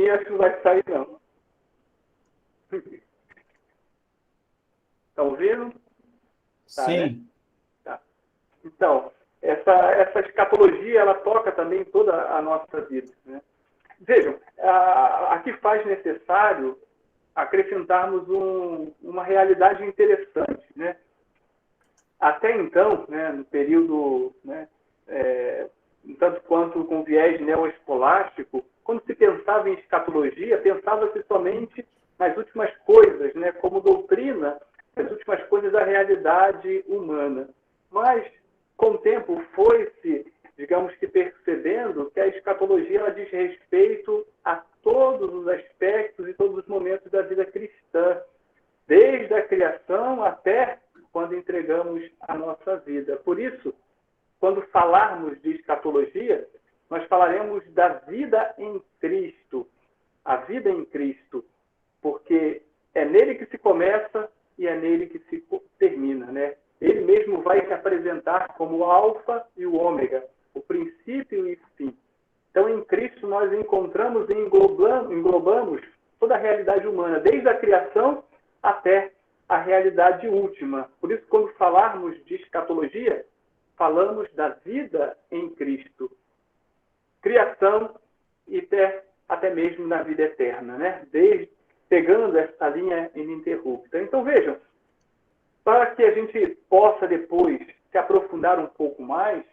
mim acho que não vai sair, não. Estão ouvindo? Tá, né? Sim. Tá. Então, essa escatologia, ela toca também toda a nossa vida, né? Vejam, aqui faz necessário acrescentarmos uma realidade interessante, né? Até então, né, no período, né, tanto quanto com viés neoescolástico, quando se pensava em escatologia, pensava-se somente nas últimas coisas, né, como doutrina, as últimas coisas da realidade humana. Mas, com o tempo, foi-se, digamos que percebendo que a escatologia ela diz respeito a todos os aspectos e todos os momentos da vida cristã, desde a criação até quando entregamos a nossa vida. Por isso, quando falarmos de escatologia, nós falaremos da vida em Cristo, a vida em Cristo, porque é nele que se começa e é nele que se termina, né? Ele mesmo vai se apresentar como o alfa e o ômega, o princípio e o fim. Então, em Cristo, nós encontramos e englobamos toda a realidade humana, desde a criação até a realidade última. Por isso, quando falarmos de escatologia, falamos da vida em Cristo. Criação e até mesmo na vida eterna, né? Pegando essa linha ininterrupta. Então, vejam, para que a gente possa depois se aprofundar um pouco mais,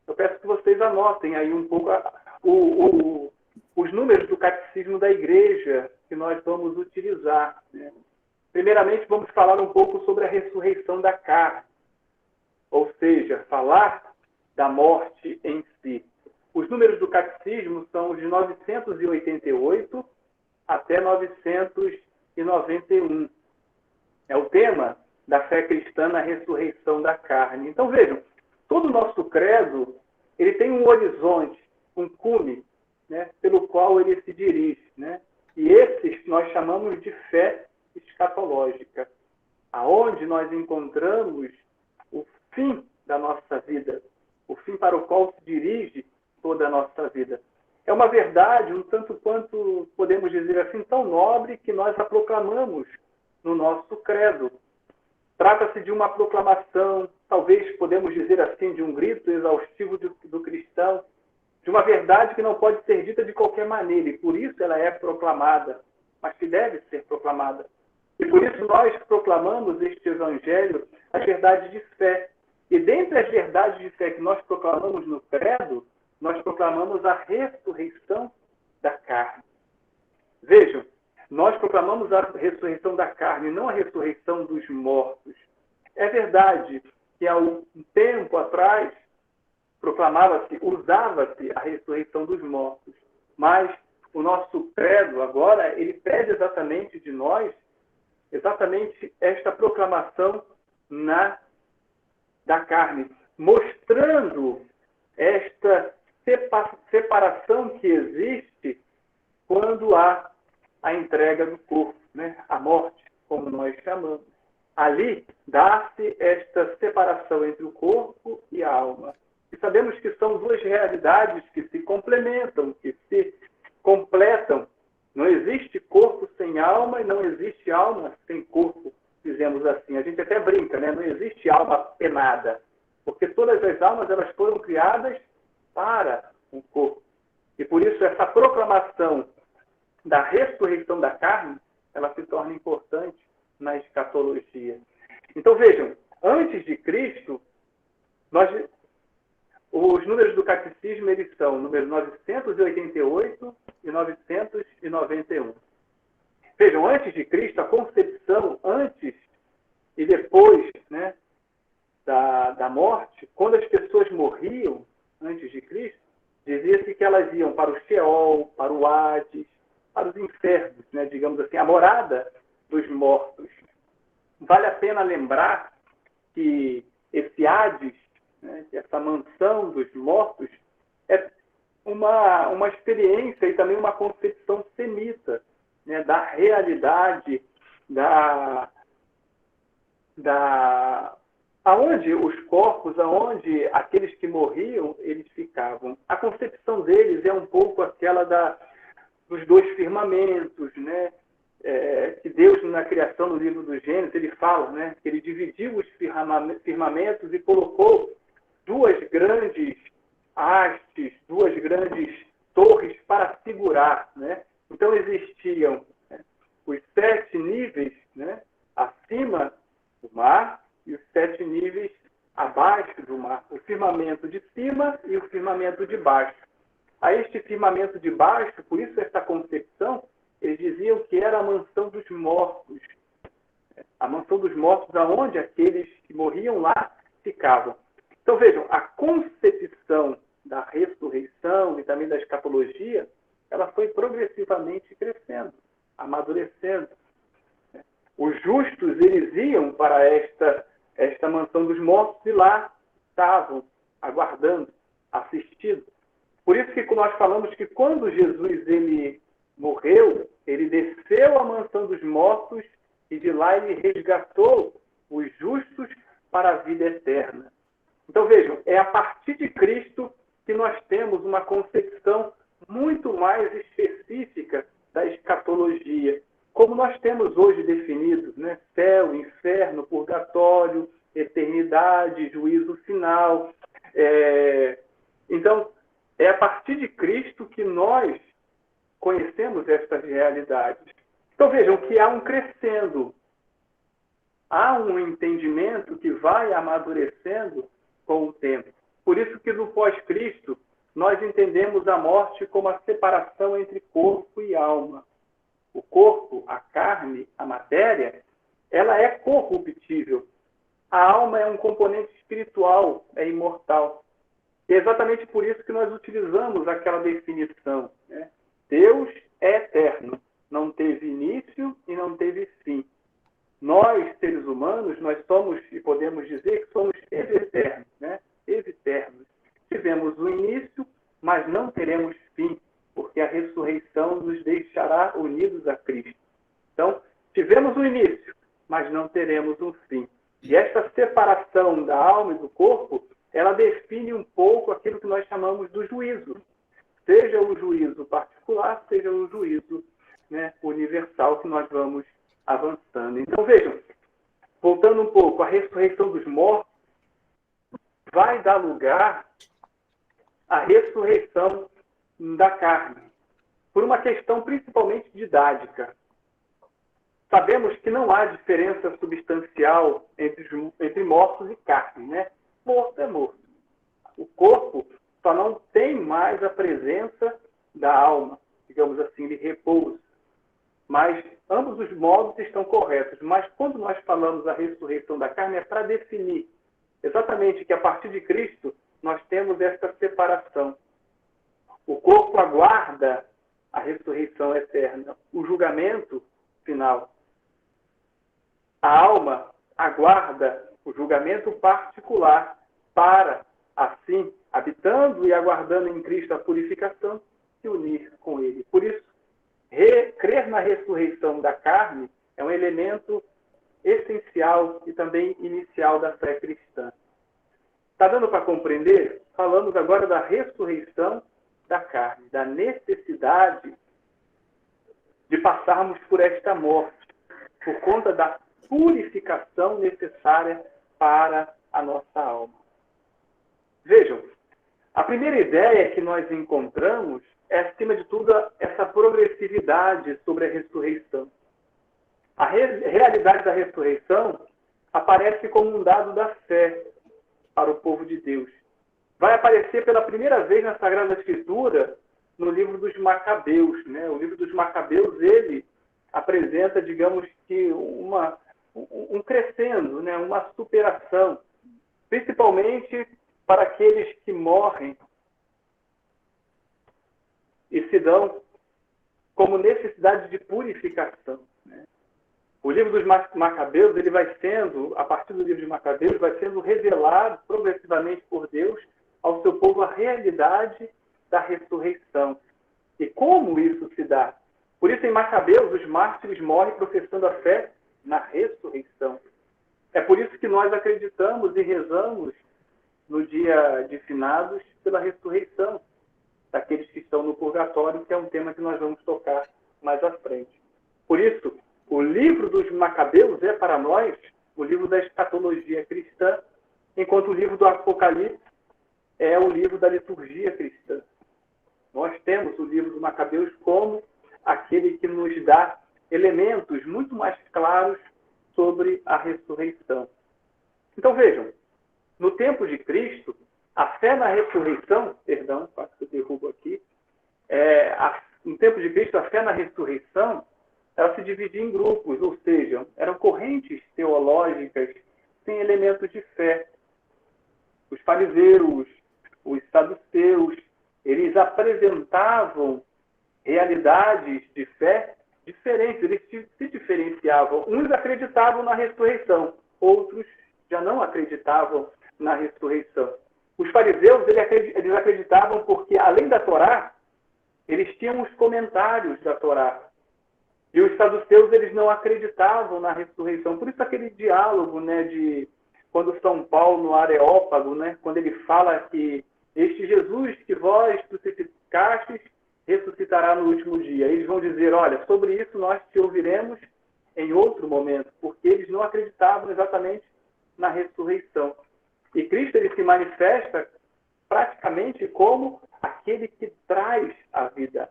eu peço que vocês anotem aí um pouco os números do catecismo da igreja que nós vamos utilizar, né? Primeiramente, vamos falar um pouco sobre a ressurreição da carne, ou seja, falar da morte em si. Os números do catecismo são de 988 até 991. É o tema da fé cristã na ressurreição da carne. Então, vejam, todo o nosso credo ele tem um horizonte, um cume, né, pelo qual ele se dirige, né? E esses nós chamamos de fé escatológica, aonde nós encontramos o fim da nossa vida, o fim para o qual se dirige toda a nossa vida. É uma verdade, um tanto quanto, podemos dizer assim, tão nobre que nós a proclamamos no nosso credo. Trata-se de uma proclamação, talvez podemos dizer assim, de um grito exaustivo do cristão, de uma verdade que não pode ser dita de qualquer maneira, e por isso ela é proclamada, mas que deve ser proclamada. E por isso nós proclamamos este evangelho, as verdades de fé. E dentre as verdades de fé que nós proclamamos no credo, nós proclamamos a ressurreição da carne. Vejam, nós proclamamos a ressurreição da carne, não a ressurreição dos mortos. É verdade que há um tempo atrás proclamava-se, usava-se a ressurreição dos mortos, mas o nosso credo agora, ele pede exatamente de nós, exatamente esta proclamação da carne, mostrando esta separação que existe quando há a entrega do corpo, né? A morte, como nós chamamos. Ali dá-se esta separação entre o corpo e a alma. E sabemos que são duas realidades que se complementam, que se completam. Não existe corpo sem alma e não existe alma sem corpo, dizemos assim. A gente até brinca, né? Não existe alma penada, porque todas as almas elas foram criadas para o corpo. E por isso essa proclamação da ressurreição da carne, ela se torna importante na escatologia. Então vejam, antes de Cristo, os números do catecismo eles são números 988 e 991. Vejam, antes de Cristo, a concepção antes e depois, né, da morte, quando as pessoas morriam antes de Cristo, dizia-se que elas iam para o Sheol, para o Hades, para os infernos, né, digamos assim, a morada dos mortos. Vale a pena lembrar que esse Hades, né, essa mansão dos mortos, é uma experiência e também uma concepção semita, né, da realidade, aonde os corpos, aonde aqueles que morriam, eles ficavam. A concepção deles é um pouco aquela dos dois firmamentos, né? Que Deus, na criação do livro do Gênesis, ele fala, né? Que ele dividiu os firmamentos e colocou duas grandes hastes, duas grandes torres para segurar, né? Então existiam, né, os 7 níveis, né, acima do mar e os 7 níveis abaixo do mar, o firmamento de cima e o firmamento de baixo. A este firmamento de baixo, por isso essa concepção, eles diziam que era a mansão dos mortos. A mansão dos mortos, aonde aqueles que morriam lá ficavam. Então vejam, a concepção da ressurreição e também da escatologia, ela foi progressivamente crescendo, amadurecendo. Os justos, eles iam para esta mansão dos mortos e lá estavam aguardando, assistindo. Por isso que nós falamos que quando Jesus ele morreu, ele desceu à mansão dos mortos e de lá ele resgatou os justos para a vida eterna. Então vejam, é a partir de Cristo que nós temos uma concepção muito mais específica da escatologia, como nós temos hoje definidos, né? Céu, inferno, purgatório, eternidade, juízo final. Então, é a partir de Cristo que nós conhecemos estas realidades. Então vejam que há um crescendo, há um entendimento que vai amadurecendo com o tempo. Por isso que no pós-Cristo nós entendemos a morte como a separação entre corpo e alma. O corpo, a carne, a matéria, ela é corruptível. A alma é um componente espiritual, é imortal. E é exatamente por isso que nós utilizamos aquela definição, né? Deus é eterno, não teve início e não teve fim. Nós, seres humanos, nós somos, e podemos dizer que somos eternos, né? Eternos. Tivemos o início, mas não teremos fim, porque a ressurreição nos deixará unidos a Cristo. Então, tivemos o início, mas não teremos um fim. E esta separação da alma e do corpo, ela define um pouco aquilo que nós chamamos do juízo. Seja o juízo particular, seja o juízo, né, universal, que nós vamos avançando. Então, vejam, voltando um pouco, a ressurreição dos mortos vai dar lugar à ressurreição da carne, por uma questão principalmente didática. Sabemos que não há diferença substancial entre mortos e carne, né? Morto é morto. O corpo só não tem mais a presença da alma, digamos assim, ele repousa. Mas ambos os modos estão corretos. Mas quando nós falamos da ressurreição da carne, é para definir exatamente que a partir de Cristo nós temos esta separação. O corpo aguarda a ressurreição eterna, o julgamento final. A alma aguarda o julgamento particular para, assim, habitando e aguardando em Cristo a purificação, se unir com Ele. Por isso, crer na ressurreição da carne é um elemento essencial e também inicial da fé cristã. Está dando para compreender? Falamos agora da ressurreição da carne, da necessidade de passarmos por esta morte, por conta da purificação necessária para a nossa alma. Vejam, a primeira ideia que nós encontramos é, acima de tudo, essa progressividade sobre a ressurreição. A realidade da ressurreição aparece como um dado da fé para o povo de Deus. Vai aparecer pela primeira vez na Sagrada Escritura no livro dos Macabeus, né? O livro dos Macabeus, ele apresenta, digamos que, um crescendo, né? Uma superação, principalmente para aqueles que morrem e se dão como necessidade de purificação, né? O livro dos Macabeus, ele vai sendo, a partir do livro de Macabeus, vai sendo revelado progressivamente por Deus ao seu povo a realidade da ressurreição. E como isso se dá? Por isso, em Macabeus, os mártires morrem professando a fé na ressurreição. É por isso que nós acreditamos e rezamos no dia de finados pela ressurreição. daqueles que estão no purgatório, que é um tema que nós vamos tocar mais à frente. Por isso, o livro dos Macabeus é para nós o livro da escatologia cristã, enquanto o livro do Apocalipse é o livro da liturgia cristã. Nós temos o livro dos Macabeus como aquele que nos dá elementos muito mais claros sobre a ressurreição. Então vejam, no tempo de Cristo, a fé na ressurreição, perdão, quase que eu derrubo aqui, no tempo de Cristo, a fé na ressurreição, ela se dividia em grupos, ou seja, eram correntes teológicas sem elementos de fé. Os fariseus, os saduceus, eles apresentavam realidades de fé diferentes, eles se diferenciavam. Uns acreditavam na ressurreição, outros já não acreditavam na ressurreição. Os fariseus, eles acreditavam porque, além da Torá, eles tinham os comentários da Torá. E os saduceus, eles não acreditavam na ressurreição. Por isso aquele diálogo, né, de quando São Paulo, no Areópago, né, quando ele fala que este Jesus que vós crucificastes ressuscitará no último dia. Eles vão dizer, olha, sobre isso nós te ouviremos em outro momento, porque eles não acreditavam exatamente na ressurreição. E Cristo, ele se manifesta praticamente como aquele que traz a vida.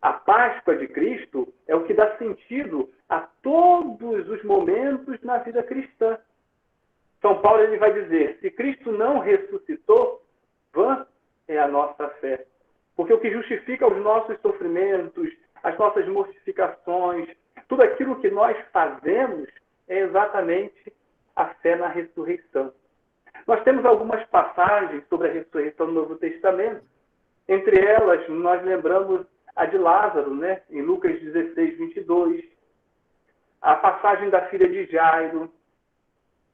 A Páscoa de Cristo é o que dá sentido a todos os momentos na vida cristã. São Paulo, ele vai dizer, se Cristo não ressuscitou, vã é a nossa fé. Porque o que justifica os nossos sofrimentos, as nossas mortificações, tudo aquilo que nós fazemos é exatamente a fé na ressurreição. Nós temos algumas passagens sobre a ressurreição no Novo Testamento. Entre elas, nós lembramos a de Lázaro, né? Em Lucas 16, 22. A passagem da filha de Jairo,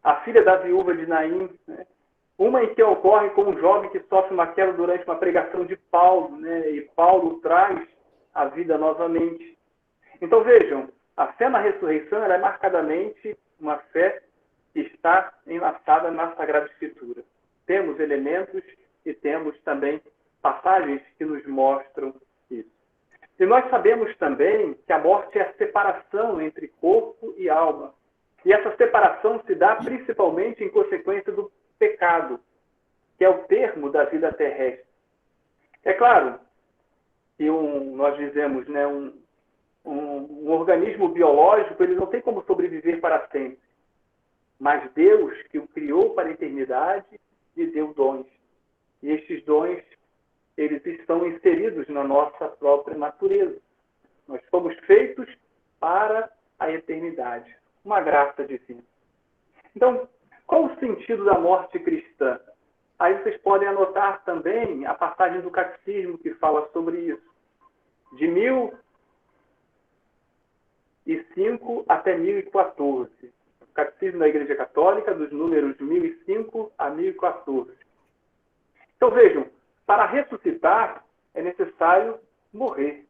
a filha da viúva de Naim, né? Uma em que ocorre com um jovem que sofre uma queda durante uma pregação de Paulo, né? E Paulo traz a vida novamente. Então vejam, a fé na ressurreição ela é marcadamente uma fé que está enlaçada na Sagrada Escritura. Temos elementos e temos também passagens que nos mostram isso. E nós sabemos também que a morte é a separação entre corpo e alma. E essa separação se dá principalmente em consequência do pecado, que é o termo da vida terrestre. É claro que nós dizemos, né, um organismo biológico, ele não tem como sobreviver para sempre. Mas Deus, que o criou para a eternidade, lhe deu dons. E estes dons, eles estão inseridos na nossa própria natureza. Nós fomos feitos para a eternidade. Uma graça divina. Então, qual o sentido da morte cristã? Aí vocês podem anotar também a passagem do Catecismo que fala sobre isso. De 1005 até 1014. Catecismo da Igreja Católica, dos números 1005 a 1014. Então vejam, para ressuscitar é necessário morrer.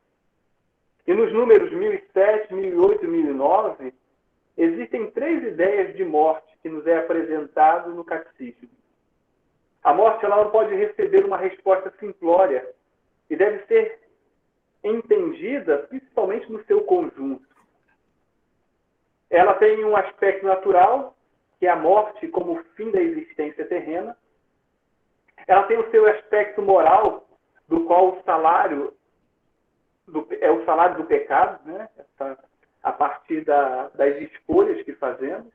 E nos números 1007, 1008 e 1009, existem 3 ideias de morte que nos é apresentado no Catecismo. A morte ela não pode receber uma resposta simplória e deve ser entendida principalmente no seu conjunto. Ela tem um aspecto natural, que é a morte como o fim da existência terrena. Ela tem o seu aspecto moral, do qual o salário é o salário do pecado, né? A partir das escolhas que fazemos.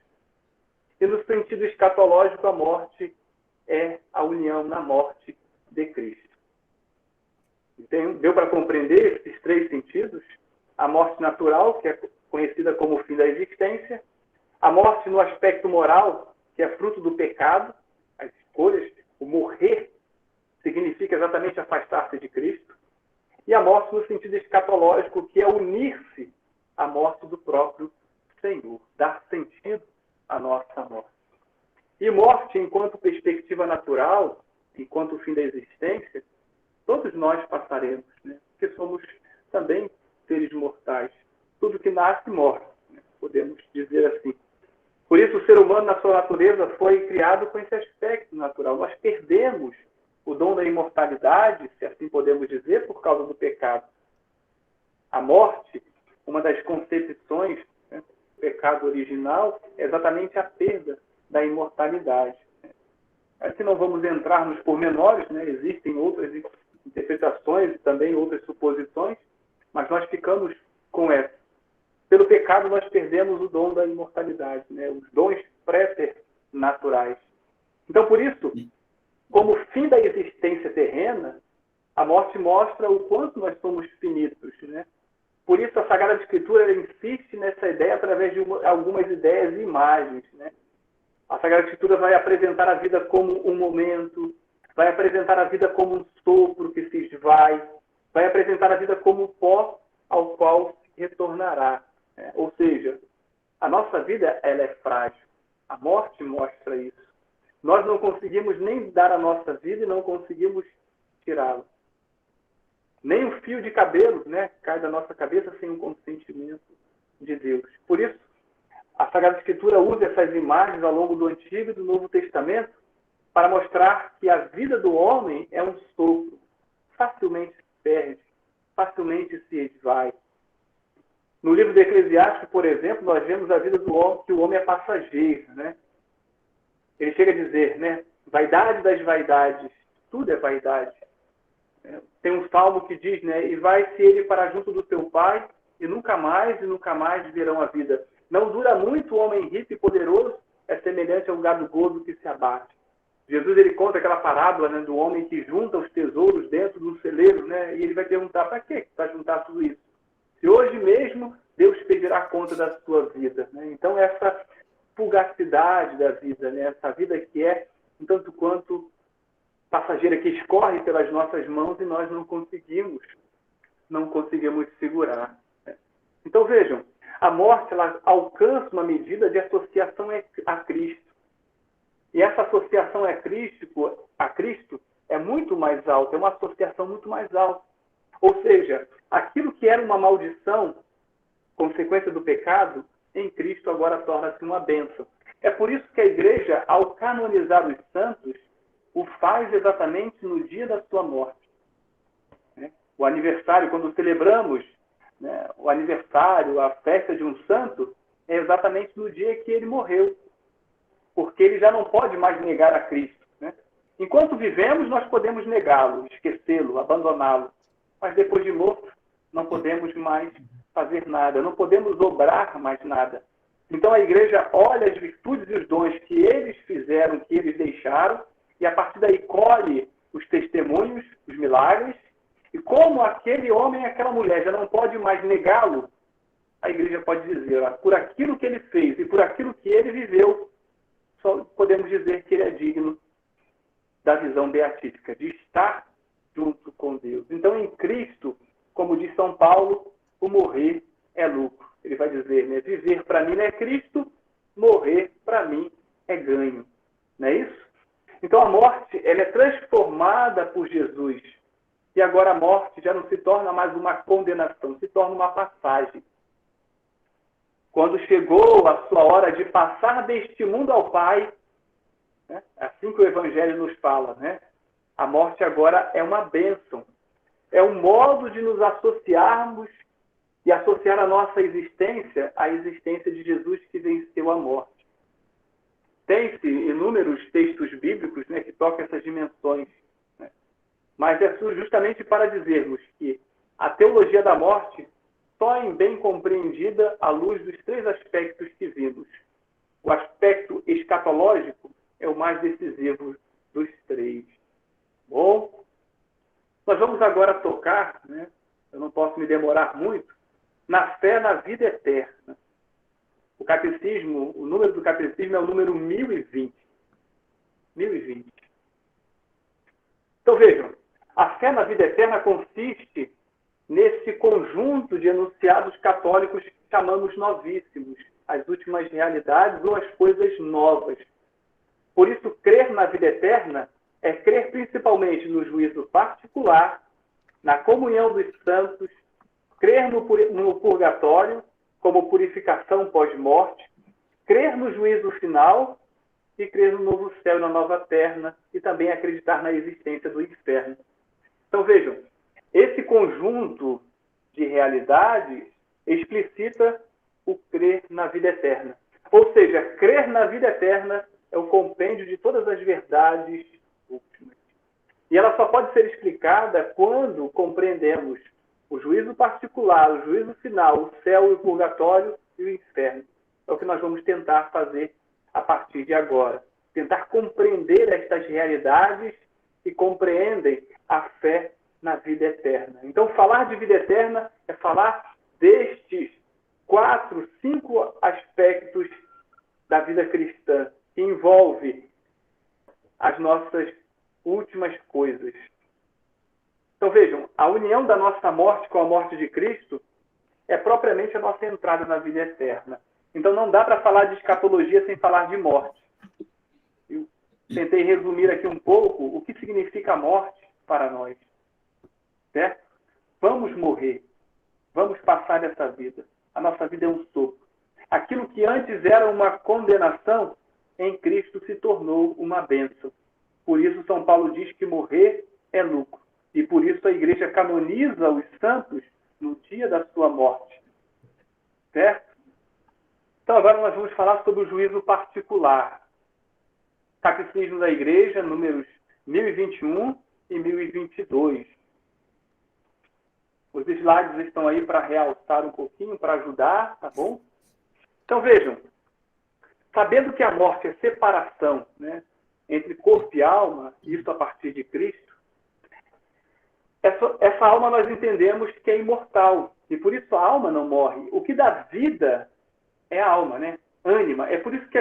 E no sentido escatológico, a morte é a união na morte de Cristo. Deu para compreender esses 3 sentidos? A morte natural, que é conhecida como o fim da existência. A morte no aspecto moral, que é fruto do pecado, as escolhas, o morrer, significa exatamente afastar-se de Cristo. E a morte no sentido escatológico, que é unir-se à morte do próprio Senhor, dar sentido à nossa morte. E morte, enquanto perspectiva natural, enquanto fim da existência, todos nós passaremos, né? Porque somos também seres mortais. Tudo que nasce morre, né? Podemos dizer assim. Por isso, o ser humano, na sua natureza, foi criado com esse aspecto natural. Nós perdemos o dom da imortalidade, se assim podemos dizer, por causa do pecado. A morte, uma das concepções, né, do pecado original, é exatamente a perda da imortalidade. Aqui não vamos entrar nos pormenores, né? Existem outras interpretações e também outras suposições, mas nós ficamos com essa. Pelo pecado, nós perdemos o dom da imortalidade, né? Os dons préternaturais. Então, por isso, como fim da existência terrena, a morte mostra o quanto nós somos finitos, né? Por isso, a Sagrada Escritura insiste nessa ideia através de algumas ideias e imagens, né? A Sagrada Escritura vai apresentar a vida como um momento, vai apresentar a vida como um sopro que se esvai, vai apresentar a vida como um pó ao qual se retornará. Ou seja, a nossa vida ela é frágil. A morte mostra isso. Nós não conseguimos nem dar a nossa vida e não conseguimos tirá-la. Nem um fio de cabelo, né, cai da nossa cabeça sem o consentimento de Deus. Por isso, a Sagrada Escritura usa essas imagens ao longo do Antigo e do Novo Testamento para mostrar que a vida do homem é um sopro. Facilmente se perde, facilmente se esvai. No livro de Eclesiastes, por exemplo, nós vemos a vida do homem, que o homem é passageiro, né? Ele chega a dizer, né? Vaidade das vaidades, tudo é vaidade. Tem um salmo que diz, né? E vai-se ele para junto do teu pai, e nunca mais verão a vida. Não dura muito o homem rico e poderoso, é semelhante a um gado gordo que se abate. Jesus ele conta aquela parábola, né, do homem que junta os tesouros dentro de um celeiro, né? E ele vai perguntar, para que vai juntar tudo isso? Se hoje mesmo Deus pedirá conta da sua vida, né? Então, essa fugacidade da vida, né? Essa vida que é um tanto quanto passageira, que escorre pelas nossas mãos e nós não conseguimos segurar. Né? Então, vejam, a morte ela alcança uma medida de associação a Cristo. E essa associação a Cristo é muito mais alta, é uma associação muito mais alta. Ou seja, aquilo que era uma maldição, consequência do pecado, em Cristo agora torna-se uma bênção. É por isso que a Igreja, ao canonizar os santos, o faz exatamente no dia da sua morte. O aniversário, quando celebramos, né, o aniversário, a festa de um santo, é exatamente no dia que ele morreu. Porque ele já não pode mais negar a Cristo. Né? Enquanto vivemos, nós podemos negá-lo, esquecê-lo, abandoná-lo. Mas depois de morto, não podemos mais fazer nada, não podemos obrar mais nada. Então a Igreja olha as virtudes e os dons que eles fizeram, que eles deixaram, e a partir daí colhe os testemunhos, os milagres, e como aquele homem e aquela mulher já não pode mais negá-lo, a Igreja pode dizer, ó, por aquilo que ele fez e por aquilo que ele viveu, só podemos dizer que ele é digno da visão beatífica, de estar junto com Deus. Então, em Cristo, como diz São Paulo, o morrer é lucro. Ele vai dizer, né, viver para mim é Cristo, morrer para mim é ganho. Não é isso? Então, a morte ela é transformada por Jesus. E agora a morte já não se torna mais uma condenação, se torna uma passagem. Quando chegou a sua hora de passar deste mundo ao Pai, né, assim que o Evangelho nos fala, né, a morte agora é uma bênção. É um modo de nos associarmos e associar a nossa existência à existência de Jesus que venceu a morte. Tem-se inúmeros textos bíblicos, né, que tocam essas dimensões. Né? Mas é justamente para dizermos que a teologia da morte só é bem compreendida à luz dos três aspectos que vimos. O aspecto escatológico é o mais decisivo dos três. Bom, nós vamos agora tocar, né, eu não posso me demorar muito, na fé na vida eterna. O catecismo, o número do catecismo é o número 1020. 1020. Então vejam, a fé na vida eterna consiste nesse conjunto de enunciados católicos que chamamos novíssimos, as últimas realidades ou as coisas novas. Por isso, crer na vida eterna é crer principalmente no juízo particular, na comunhão dos santos, crer no purgatório como purificação pós-morte, crer no juízo final e crer no novo céu e na nova terra, e também acreditar na existência do inferno. Então, vejam, esse conjunto de realidades explicita o crer na vida eterna. Ou seja, crer na vida eterna é o compêndio de todas as verdades últimas. E ela só pode ser explicada quando compreendemos o juízo particular, o juízo final, o céu e o purgatório e o inferno. É o que nós vamos tentar fazer a partir de agora. Tentar compreender estas realidades que compreendem a fé na vida eterna. Então, falar de vida eterna é falar destes 4, 5 aspectos da vida cristã, que envolve as nossas últimas coisas. Então, vejam, a união da nossa morte com a morte de Cristo é propriamente a nossa entrada na vida eterna. Então, não dá para falar de escatologia sem falar de morte. Eu tentei resumir aqui um pouco o que significa a morte para nós. Certo? Vamos morrer. Vamos passar dessa vida. A nossa vida é um sopro. Aquilo que antes era uma condenação, em Cristo se tornou uma bênção. Por isso, São Paulo diz que morrer é lucro. E por isso a Igreja canoniza os santos no dia da sua morte. Certo? Então, agora nós vamos falar sobre o juízo particular. Catecismo da Igreja, números 1021 e 1022. Os slides estão aí para realçar um pouquinho, para ajudar, tá bom? Então, vejam, sabendo que a morte é separação, né, entre corpo e alma, isso a partir de Cristo, essa alma nós entendemos que é imortal, e por isso a alma não morre. O que dá vida é a alma, né? Ânima. É por isso que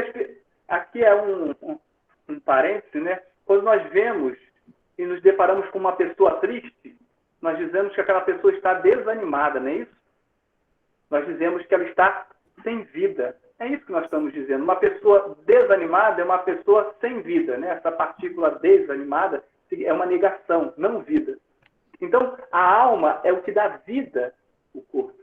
aqui é um parêntese, né? Quando nós vemos e nos deparamos com uma pessoa triste, nós dizemos que aquela pessoa está desanimada, não é isso? Nós dizemos que ela está sem vida. É isso que nós estamos dizendo. Uma pessoa desanimada é uma pessoa sem vida, né? Essa partícula desanimada é uma negação, não vida. Então, a alma é o que dá vida ao corpo.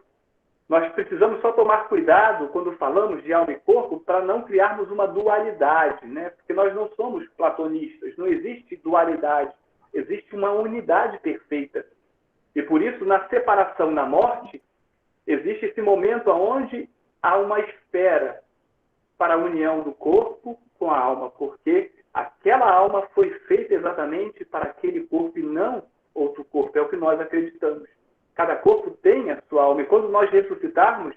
Nós precisamos só tomar cuidado quando falamos de alma e corpo para não criarmos uma dualidade, né? Porque nós não somos platonistas, não existe dualidade, existe uma unidade perfeita. E por isso, na separação, na morte, existe esse momento onde há uma espera para a união do corpo com a alma, porque aquela alma foi feita exatamente para aquele corpo e não outro corpo. É o que nós acreditamos. Cada corpo tem a sua alma. E quando nós ressuscitarmos,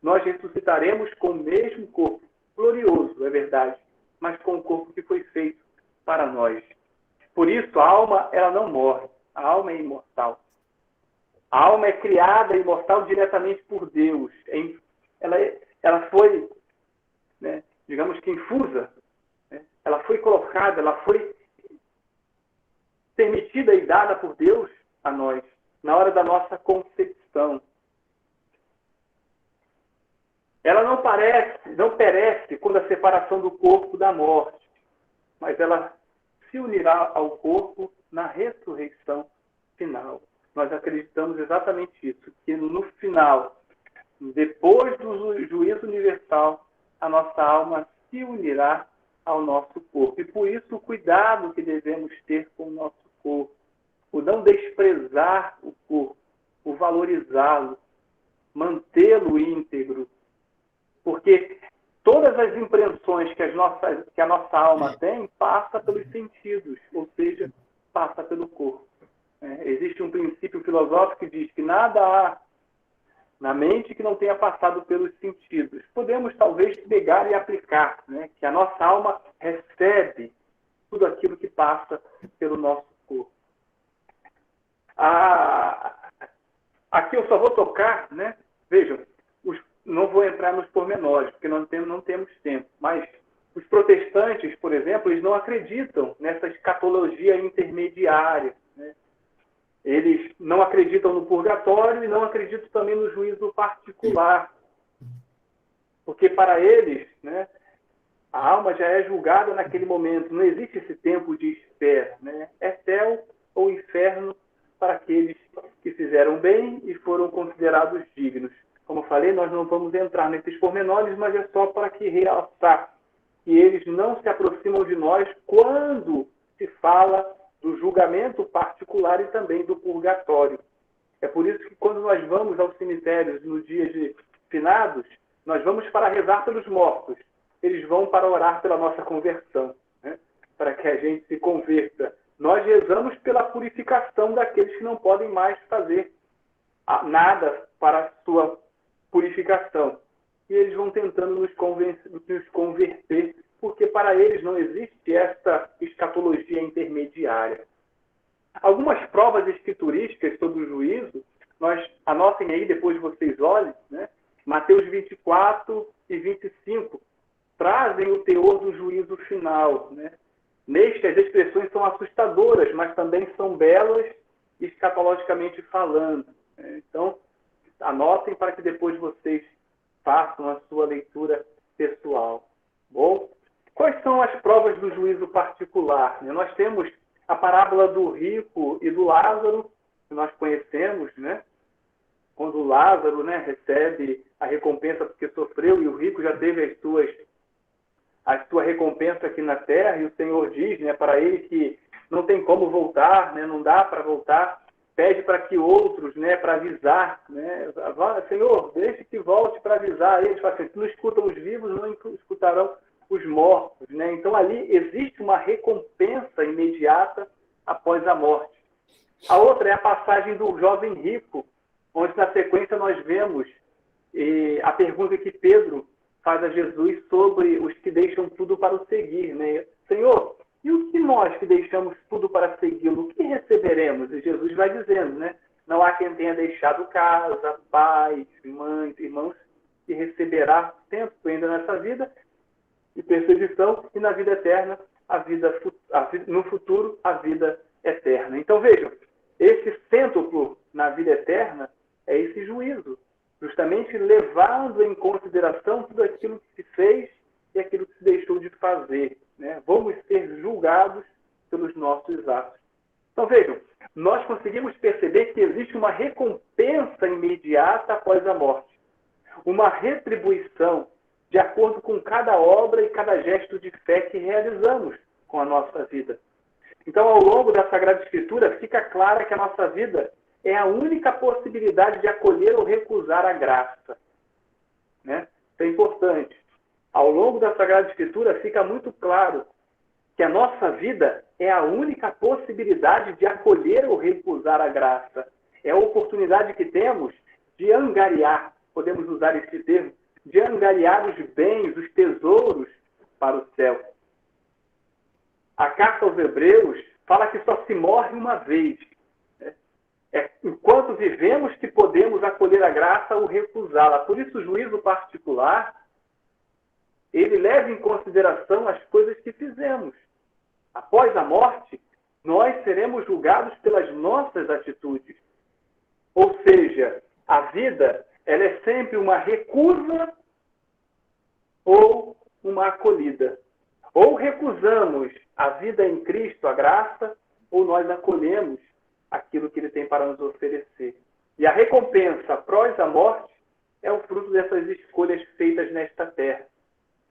nós ressuscitaremos com o mesmo corpo. Glorioso, é verdade, mas com o corpo que foi feito para nós. Por isso, a alma, ela não morre. A alma é imortal. A alma é criada imortal diretamente por Deus. Ela foi, né, digamos que infusa, né? Ela foi colocada, ela foi permitida e dada por Deus a nós, na hora da nossa concepção. Ela não perece quando a separação do corpo da morte, mas ela se unirá ao corpo na ressurreição final. Nós acreditamos exatamente isso, que no final, depois do juízo universal, a nossa alma se unirá ao nosso corpo. E por isso o cuidado que devemos ter com o nosso corpo, o não desprezar o corpo, o valorizá-lo, mantê-lo íntegro. Porque todas as impressões que a nossa alma tem, passa pelos sentidos, ou seja, passa pelo corpo. Existe um princípio filosófico que diz que nada há na mente que não tenha passado pelos sentidos. Podemos, talvez, pegar e aplicar, né? Que a nossa alma recebe tudo aquilo que passa pelo nosso corpo. Aqui eu só vou tocar, né? Vejam, não vou entrar nos pormenores, porque não temos tempo, mas os protestantes, por exemplo, eles não acreditam nessa escatologia intermediária, né? Eles não acreditam no purgatório e não acreditam também no juízo particular. Porque para eles, né, a alma já é julgada naquele momento. Não existe esse tempo de espera, né? É céu ou inferno para aqueles que fizeram bem e foram considerados dignos. Como eu falei, nós não vamos entrar nesses pormenores, mas é só para que realçar que eles não se aproximam de nós quando se fala do julgamento particular e também do purgatório. É por isso que quando nós vamos aos cemitérios no dia de finados, nós vamos para rezar pelos mortos. Eles vão para orar pela nossa conversão, né? Para que a gente se converta. Nós rezamos pela purificação daqueles que não podem mais fazer nada para a sua purificação. E eles vão tentando nos converter, porque para eles não existe essa escatologia intermediária. Algumas provas escriturísticas sobre o juízo, anotem aí, depois vocês olhem, né? Mateus 24 e 25 trazem o teor do juízo final, né? Neste, as expressões são assustadoras, mas também são belas escatologicamente falando. Então, anotem para que depois vocês façam a sua leitura pessoal. Bom, quais são as provas do juízo particular? Nós temos a parábola do rico e do Lázaro, que nós conhecemos, né? Quando o Lázaro, né, recebe a recompensa porque sofreu e o rico já teve a sua recompensa aqui na terra, e o Senhor diz, né, para ele que não tem como voltar, né, não dá para voltar, pede para que outros, né, para avisar, né, Senhor, deixe que volte para avisar. Eles falam assim, se não escutam os vivos, não escutarão os mortos, né? Então ali existe uma recompensa imediata após a morte. A outra é a passagem do jovem rico, onde na sequência nós vemos a pergunta que Pedro faz a Jesus sobre os que deixam tudo para o seguir, né? Senhor, e o que nós que deixamos tudo para segui-lo, o que receberemos? E Jesus vai dizendo, né? Não há quem tenha deixado casa, pais, mães, irmãos, que receberá tempo ainda nessa vida e perseguição, e na vida eterna, no futuro, a vida eterna. Então vejam, esse cêntuplo na vida eterna é esse juízo, justamente levando em consideração tudo aquilo que se fez e aquilo que se deixou de fazer, né? Vamos ser julgados pelos nossos atos. Então vejam, nós conseguimos perceber que existe uma recompensa imediata após a morte, uma retribuição de acordo com cada obra e cada gesto de fé que realizamos com a nossa vida. Então, ao longo da Sagrada Escritura, fica clara que a nossa vida é a única possibilidade de acolher ou recusar a graça, né? Isso é importante. Ao longo da Sagrada Escritura, fica muito claro que a nossa vida é a única possibilidade de acolher ou recusar a graça. É a oportunidade que temos de angariar, podemos usar esse termo, de angariar os bens, os tesouros para o céu. A carta aos Hebreus fala que só se morre uma vez. É enquanto vivemos que podemos acolher a graça ou recusá-la. Por isso, o juízo particular, ele leva em consideração as coisas que fizemos. Após a morte, nós seremos julgados pelas nossas atitudes. Ou seja, a vida, ela é sempre uma recusa ou uma acolhida. Ou recusamos a vida em Cristo, a graça, ou nós acolhemos aquilo que Ele tem para nos oferecer. E a recompensa após a morte é o fruto dessas escolhas feitas nesta terra.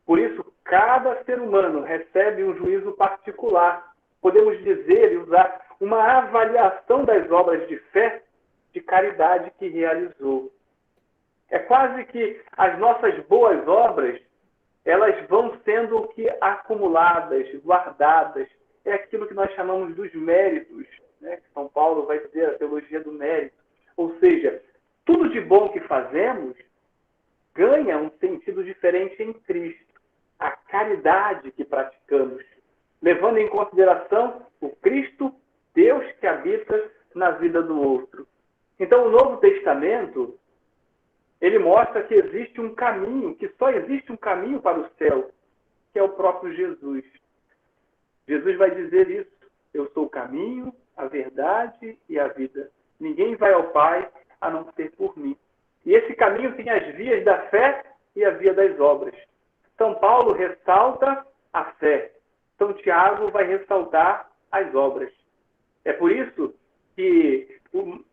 Por isso, cada ser humano recebe um juízo particular. Podemos dizer e usar uma avaliação das obras de fé, de caridade que realizou. É quase que as nossas boas obras, elas vão sendo acumuladas, guardadas. É aquilo que nós chamamos dos méritos, né? São Paulo vai dizer a teologia do mérito. Ou seja, tudo de bom que fazemos ganha um sentido diferente em Cristo. A caridade que praticamos, levando em consideração o Cristo, Deus que habita na vida do outro. Então, o Novo Testamento, ele mostra que existe um caminho, que só existe um caminho para o céu, que é o próprio Jesus. Jesus vai dizer isso: eu sou o caminho, a verdade e a vida. Ninguém vai ao Pai a não ser por mim. E esse caminho tem as vias da fé e a via das obras. São Paulo ressalta a fé. São Tiago vai ressaltar as obras. É por isso que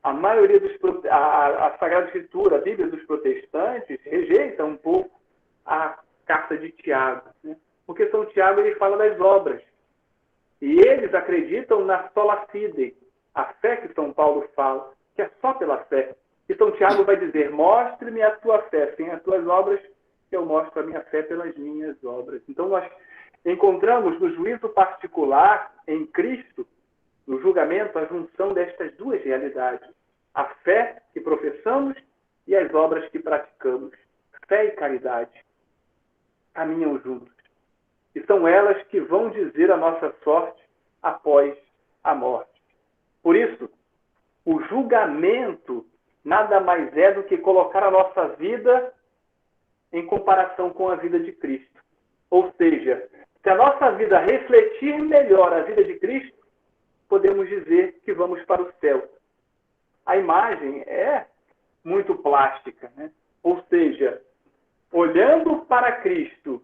a maioria a Sagrada Escritura, a Bíblia dos protestantes, rejeita um pouco a carta de Tiago, né? Porque São Tiago ele fala das obras. E eles acreditam na sola fide, a fé que São Paulo fala, que é só pela fé. E São Tiago vai dizer, mostre-me a tua fé, sem as tuas obras, eu mostro a minha fé pelas minhas obras. Então nós encontramos no juízo particular, em Cristo, no julgamento, a junção destas duas realidades. A fé que professamos e as obras que praticamos. Fé e caridade caminham juntos. E são elas que vão dizer a nossa sorte após a morte. Por isso, o julgamento nada mais é do que colocar a nossa vida em comparação com a vida de Cristo. Ou seja, se a nossa vida refletir melhor a vida de Cristo, podemos dizer que vamos para o céu. A imagem é muito plástica, né? Ou seja, olhando para Cristo,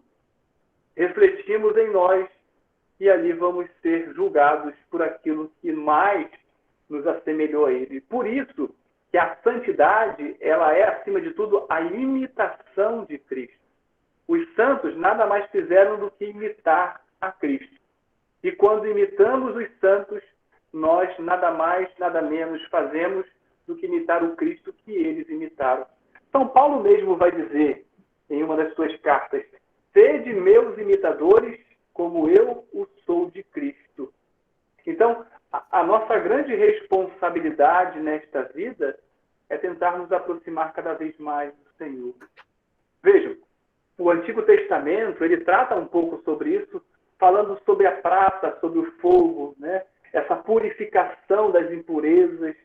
refletimos em nós e ali vamos ser julgados por aquilo que mais nos assemelhou a Ele. Por isso que a santidade, ela é, acima de tudo, a imitação de Cristo. Os santos nada mais fizeram do que imitar a Cristo. E quando imitamos os santos, nós nada mais, nada menos fazemos do que imitar o Cristo que eles imitaram. São Paulo mesmo vai dizer, em uma das suas cartas, sede meus imitadores, como eu o sou de Cristo. Então, a nossa grande responsabilidade nesta vida é tentar nos aproximar cada vez mais do Senhor. Vejam, o Antigo Testamento, ele trata um pouco sobre isso, falando sobre a prata, sobre o fogo, né? Essa purificação das impurezas.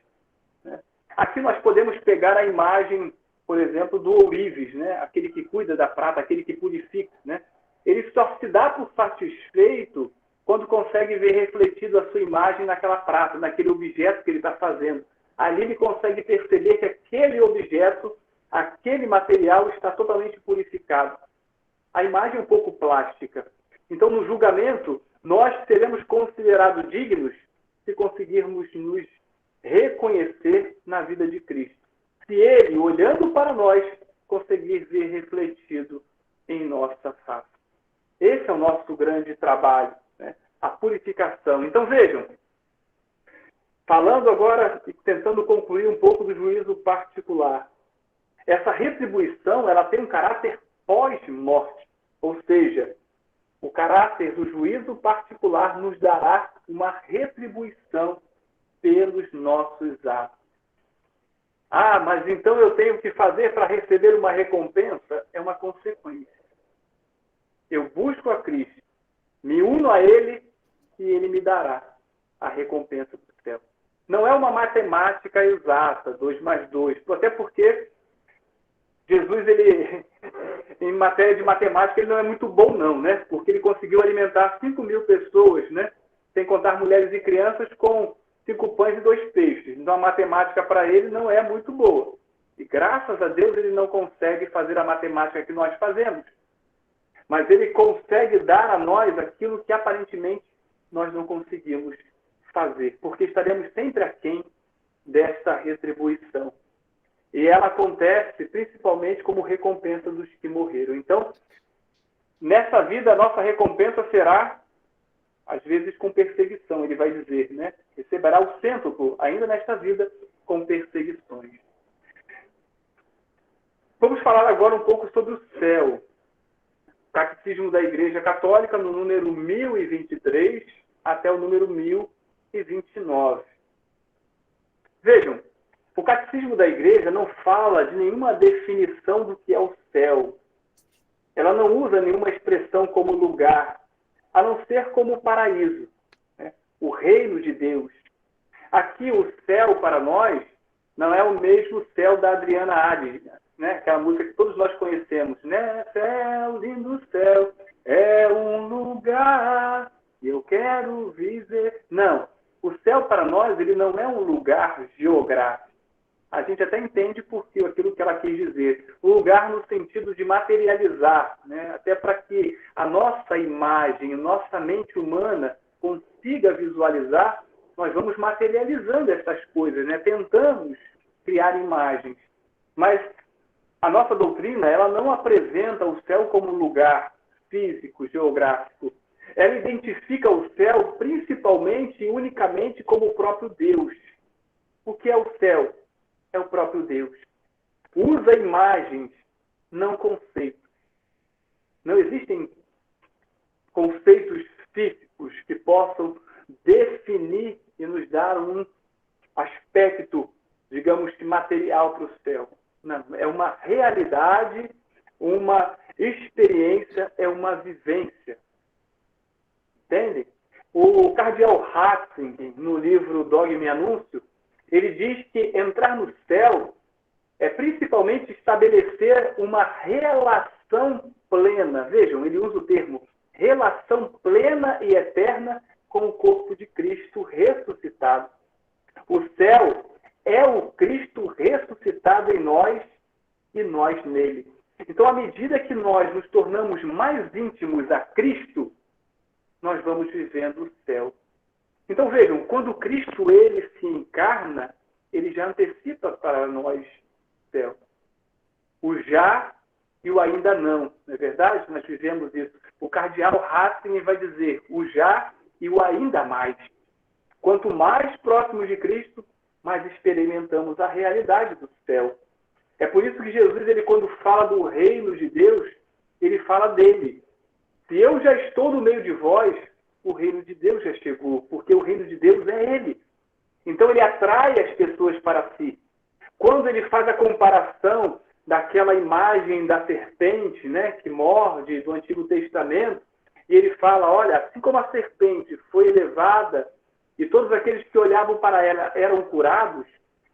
Né? Aqui nós podemos pegar a imagem, por exemplo, do ourives, né? Aquele que cuida da prata, aquele que purifica. Né? Ele só se dá por satisfeito quando consegue ver refletido a sua imagem naquela prata, naquele objeto que ele está fazendo. Ali ele consegue perceber que aquele objeto, aquele material está totalmente purificado. A imagem é um pouco plástica. Então, no julgamento, nós seremos considerados dignos se conseguirmos nos reconhecer na vida de Cristo. Se Ele, olhando para nós, conseguir ver refletido em nossa face. Esse é o nosso grande trabalho, né? A purificação. Então, vejam, falando agora e tentando concluir um pouco do juízo particular, essa retribuição ela tem um caráter pós-morte, ou seja, o caráter do juízo particular nos dará uma retribuição pelos nossos atos. Ah, mas então eu tenho que fazer para receber uma recompensa? É uma consequência. Eu busco a Cristo, me uno a Ele e Ele me dará a recompensa do céu. Não é uma matemática exata, 2 mais 2, até porque Jesus, ele, em matéria de matemática, ele não é muito bom, não, né? Porque ele conseguiu alimentar 5.000 pessoas, né? Sem contar mulheres e crianças, com 5 pães e 2 peixes. Então, a matemática para ele não é muito boa. E, graças a Deus, ele não consegue fazer a matemática que nós fazemos. Mas ele consegue dar a nós aquilo que, aparentemente, nós não conseguimos fazer. Porque estaremos sempre aquém dessa retribuição. E ela acontece principalmente como recompensa dos que morreram. Então, nessa vida, a nossa recompensa será, às vezes, com perseguição. Ele vai dizer, né? Receberá o cêntuplo, ainda nesta vida, com perseguições. Vamos falar agora um pouco sobre o céu. Catecismo da Igreja Católica, no número 1023 até o número 1029. Vejam, o Catecismo da Igreja não fala de nenhuma definição do que é o céu. Ela não usa nenhuma expressão como lugar, a não ser como paraíso, né? O reino de Deus. Aqui o céu para nós não é o mesmo céu da Adriana Adler, né? Aquela música que todos nós conhecemos, né? Céu, lindo céu, é um lugar que eu quero viver. Não, o céu para nós ele não é um lugar geográfico. A gente até entende porque aquilo que ela quis dizer. O lugar no sentido de materializar, né? Até para que a nossa imagem, nossa mente humana consiga visualizar, nós vamos materializando essas coisas, né? Tentamos criar imagens. Mas a nossa doutrina ela não apresenta o céu como lugar, físico, geográfico. Ela identifica o céu principalmente e unicamente como o próprio Deus. O que é o céu? É o próprio Deus. Usa imagens, não conceitos. Não existem conceitos físicos que possam definir e nos dar um aspecto, digamos que material para o céu. Não, é uma realidade, uma experiência, é uma vivência. Entende? O cardeal Ratzinger, no livro Dogma e Anúncio, ele diz que entrar no céu é principalmente estabelecer uma relação plena. Vejam, ele usa o termo relação plena e eterna com o corpo de Cristo ressuscitado. O céu é o Cristo ressuscitado em nós e nós nele. Então, à medida que nós nos tornamos mais íntimos a Cristo, nós vamos vivendo o céu. Então, vejam, quando Cristo ele se encarna, ele já antecipa para nós o céu. O já e o ainda não. Não é verdade? Nós vivemos isso. O cardeal Ratzinger vai dizer o já e o ainda mais. Quanto mais próximos de Cristo, mais experimentamos a realidade do céu. É por isso que Jesus, ele, quando fala do reino de Deus, ele fala dele. Se eu já estou no meio de vós, o reino de Deus já chegou, porque o reino de Deus é ele. Então ele atrai as pessoas para si. Quando ele faz a comparação daquela imagem da serpente, né, que morde do Antigo Testamento, e ele fala, olha, assim como a serpente foi elevada e todos aqueles que olhavam para ela eram curados,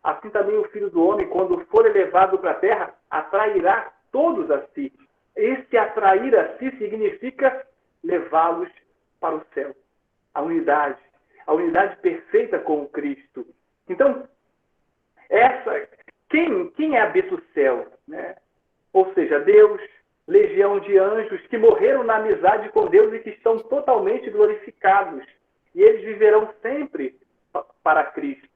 assim também o Filho do Homem, quando for elevado para a terra, atrairá todos a si. Esse atrair a si significa levá-los para o céu. A unidade perfeita com o Cristo. Então, quem habita o céu? Né? Ou seja, Deus, legião de anjos que morreram na amizade com Deus e que estão totalmente glorificados. E eles viverão sempre para Cristo.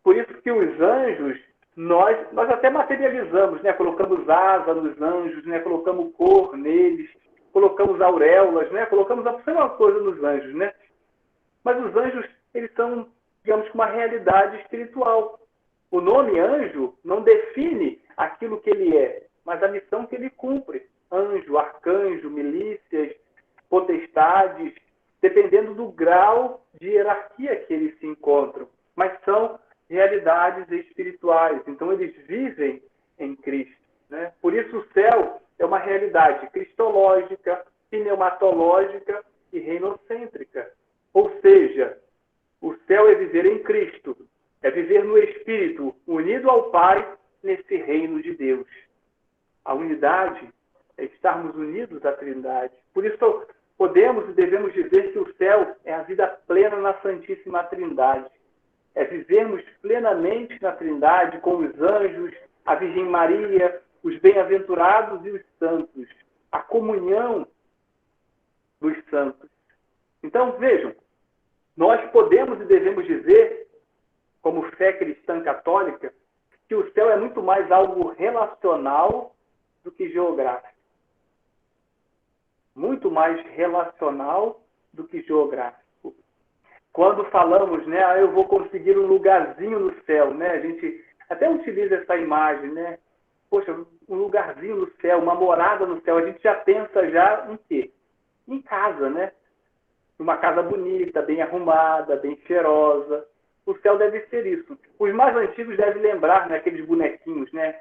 Por isso que os anjos, nós até materializamos, né? Colocamos asa nos anjos, né? Colocamos cor neles, colocamos auréolas, né? Colocamos uma coisa nos anjos, né? Mas os anjos, eles são, digamos, uma realidade espiritual. O nome anjo não define aquilo que ele é, mas a missão que ele cumpre. Anjo, arcanjo, milícias, potestades, dependendo do grau de hierarquia que eles se encontram. Mas são realidades espirituais. Então, eles vivem em Cristo. Né? Por isso, o céu é uma realidade cristológica, pneumatológica e reinocêntrica. Ou seja, o céu é viver em Cristo, é viver no Espírito, unido ao Pai, nesse reino de Deus. A unidade é estarmos unidos à Trindade. Por isso, podemos e devemos dizer que o céu é a vida plena na Santíssima Trindade. É vivermos plenamente na Trindade com os anjos, a Virgem Maria, os bem-aventurados e os santos. A comunhão dos santos. Então, vejam, nós podemos e devemos dizer, como fé cristã católica, que o céu é muito mais algo relacional do que geográfico. Muito mais relacional do que geográfico. Quando falamos, né, eu vou conseguir um lugarzinho no céu, né? A gente até utiliza essa imagem, né? Poxa, um lugarzinho no céu, uma morada no céu. A gente já pensa já em quê? Em casa, né? Uma casa bonita, bem arrumada, bem cheirosa. O céu deve ser isso. Os mais antigos devem lembrar, né, aqueles bonequinhos, né?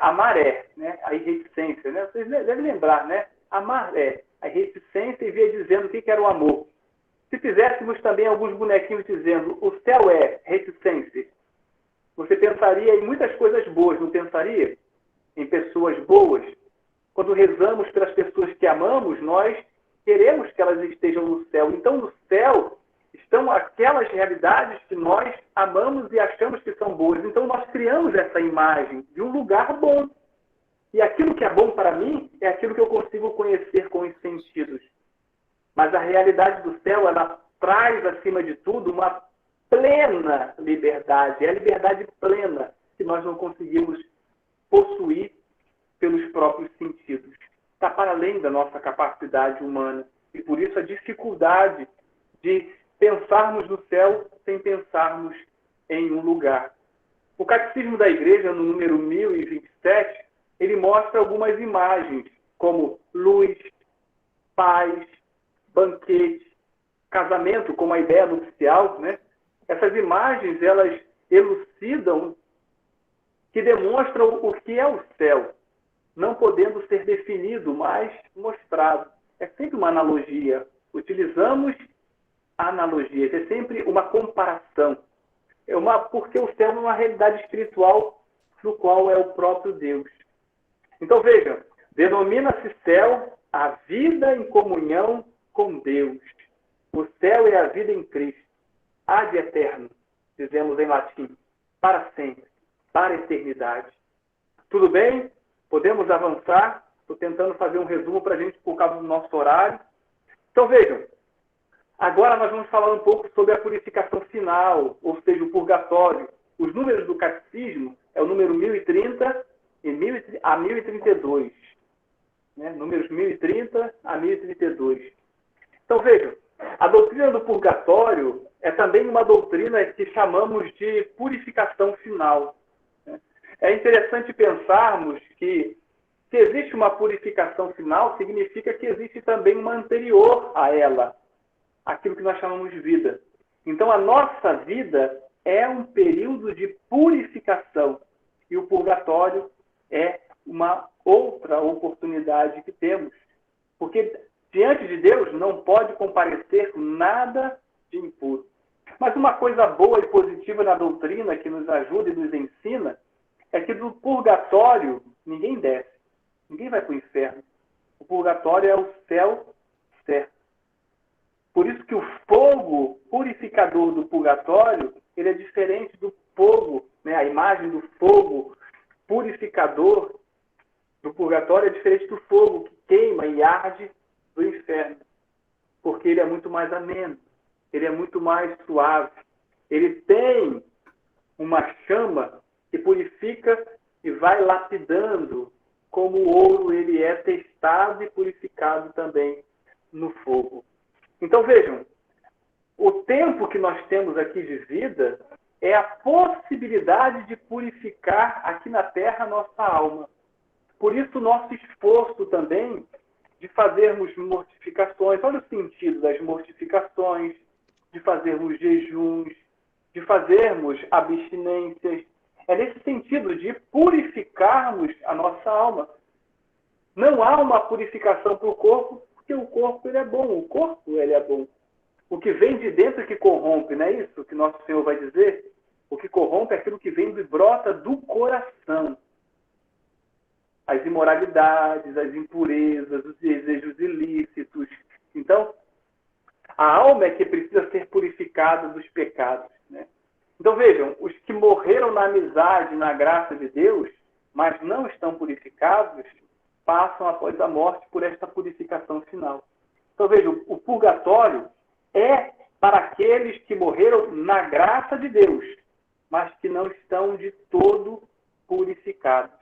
A maré, né? A reticência, né? Vocês devem lembrar, né? A maré, a reticência e via dizendo o que era o amor. Se fizéssemos também alguns bonequinhos dizendo o céu é reticência, você pensaria em muitas coisas boas, não pensaria? Em pessoas boas. Quando rezamos pelas pessoas que amamos, nós queremos que elas estejam no céu. Então, no céu estão aquelas realidades que nós amamos e achamos que são boas. Então, nós criamos essa imagem de um lugar bom. E aquilo que é bom para mim é aquilo que eu consigo conhecer com os sentidos. Mas a realidade do céu, ela traz, acima de tudo, uma plena liberdade. É a liberdade plena que nós não conseguimos possuir pelos próprios sentidos. está para além da nossa capacidade humana. E por isso a dificuldade de pensarmos no céu sem pensarmos em um lugar. O Catecismo da Igreja, no número 1027, ele mostra algumas imagens, como luz, paz, banquete, casamento, como a ideia nupcial, né? Essas imagens, elas elucidam, que demonstram o que é o céu, não podendo ser definido, mas mostrado. É sempre uma analogia. Utilizamos analogias, é sempre uma comparação. Porque o céu é uma realidade espiritual no qual é o próprio Deus. Então, vejam, denomina-se céu a vida em comunhão com Deus. O céu é a vida em Cristo, ad eterno, dizemos em latim, para sempre, para a eternidade. Tudo bem? Podemos avançar? Estou tentando fazer um resumo para a gente por causa do nosso horário. Então, vejam, agora nós vamos falar um pouco sobre a purificação final, ou seja, o purgatório. Os números do catecismo é o número 1030 a 1032. Né? Números 1030 a 1032. Então, vejam, a doutrina do purgatório é também uma doutrina que chamamos de purificação final. É interessante pensarmos que, se existe uma purificação final, significa que existe também uma anterior a ela, aquilo que nós chamamos de vida. Então, a nossa vida é um período de purificação. E o purgatório é uma outra oportunidade que temos. Porque diante de Deus não pode comparecer nada de impuro. Mas uma coisa boa e positiva na doutrina que nos ajuda e nos ensina é que do purgatório ninguém desce. Ninguém vai para o inferno. O purgatório é o céu certo. Por isso que o fogo purificador do purgatório, ele é diferente do fogo, né? A imagem do fogo purificador do purgatório é diferente do fogo que queima e arde do inferno. Porque ele é muito mais ameno, ele é muito mais suave. Ele tem uma chama que purifica e vai lapidando, como o ouro ele é testado e purificado também no fogo. Então, vejam, o tempo que nós temos aqui de vida é a possibilidade de purificar aqui na Terra a nossa alma. Por isso, o nosso esforço também de fazermos mortificações. Olha o sentido das mortificações, de fazermos jejuns, de fazermos abstinências. É nesse sentido de purificarmos a nossa alma. Não há uma purificação para o corpo, porque o corpo ele é bom, o corpo ele é bom. O que vem de dentro que corrompe, não é isso que nosso Senhor vai dizer? O que corrompe é aquilo que vem e brota do coração. As imoralidades, as impurezas, os desejos ilícitos. Então, a alma é que precisa ser purificada dos pecados. Né? Então, vejam, os que morreram na amizade, na graça de Deus, mas não estão purificados, passam após a morte por esta purificação final. Então, vejam, o purgatório é para aqueles que morreram na graça de Deus, mas que não estão de todo purificados.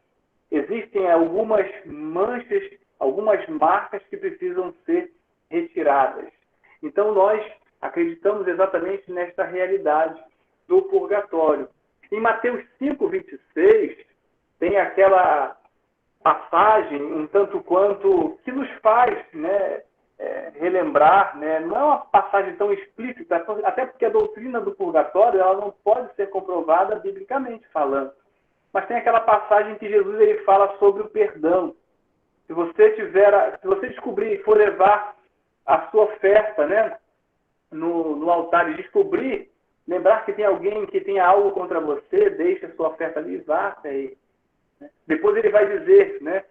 Existem algumas manchas, algumas marcas que precisam ser retiradas. Então, nós acreditamos exatamente nesta realidade do purgatório. Em Mateus 5:26, tem aquela passagem, um tanto quanto, que nos faz relembrar, né? Não é uma passagem tão explícita, até porque a doutrina do purgatório ela não pode ser comprovada biblicamente falando. Mas tem aquela passagem que Jesus ele fala sobre o perdão. Se você descobrir e for levar a sua oferta, né, no altar e descobrir, lembrar que tem alguém que tenha algo contra você, deixe a sua oferta ali e vá até ele. Depois ele vai dizer, né,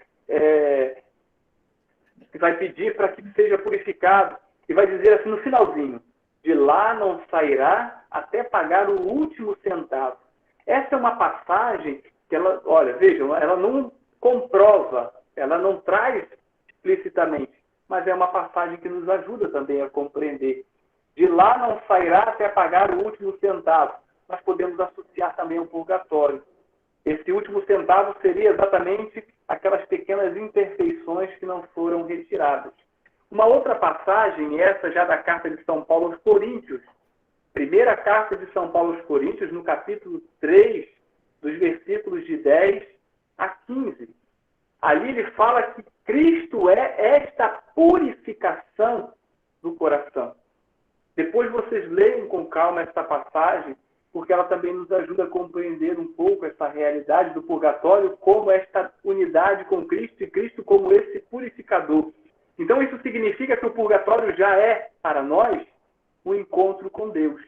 que vai pedir para que seja purificado, e vai dizer assim no finalzinho, de lá não sairá até pagar o último centavo. Essa é uma passagem que ela, olha, vejam, ela não comprova, ela não traz explicitamente, mas é uma passagem que nos ajuda também a compreender. De lá não sairá até pagar o último centavo. Nós podemos associar também ao purgatório. Esse último centavo seria exatamente aquelas pequenas imperfeições maldições que não foram retiradas. Uma outra passagem, essa já da carta de São Paulo aos Coríntios, primeira carta de São Paulo aos Coríntios, no capítulo 3, dos versículos de 10 a 15. Ali ele fala que Cristo é esta purificação do coração. Depois vocês leiam com calma essa passagem, porque ela também nos ajuda a compreender um pouco essa realidade do purgatório, como esta unidade com Cristo e Cristo como esse purificador. Então isso significa que o purgatório já é, para nós, um encontro com Deus.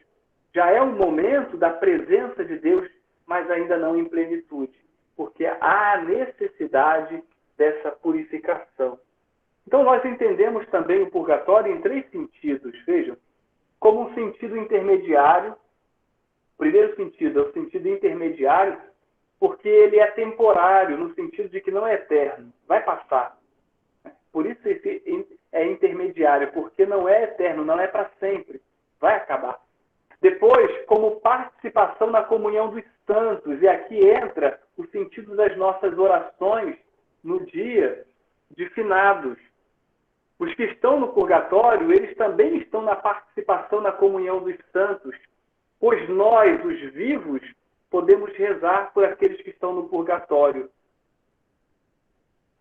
Já é um momento da presença de Deus, mas ainda não em plenitude, porque há necessidade dessa purificação. Então nós entendemos também o purgatório em 3 sentidos, vejam, como um sentido intermediário. O primeiro sentido é o sentido intermediário, porque ele é temporário, no sentido de que não é eterno, vai passar. Por isso esse é intermediário, porque não é eterno, não é para sempre, vai acabar. Depois, como participação na comunhão dos santos, e aqui entra o sentido das nossas orações no dia de finados. Os que estão no purgatório, eles também estão na participação na comunhão dos santos, pois nós, os vivos, podemos rezar por aqueles que estão no purgatório.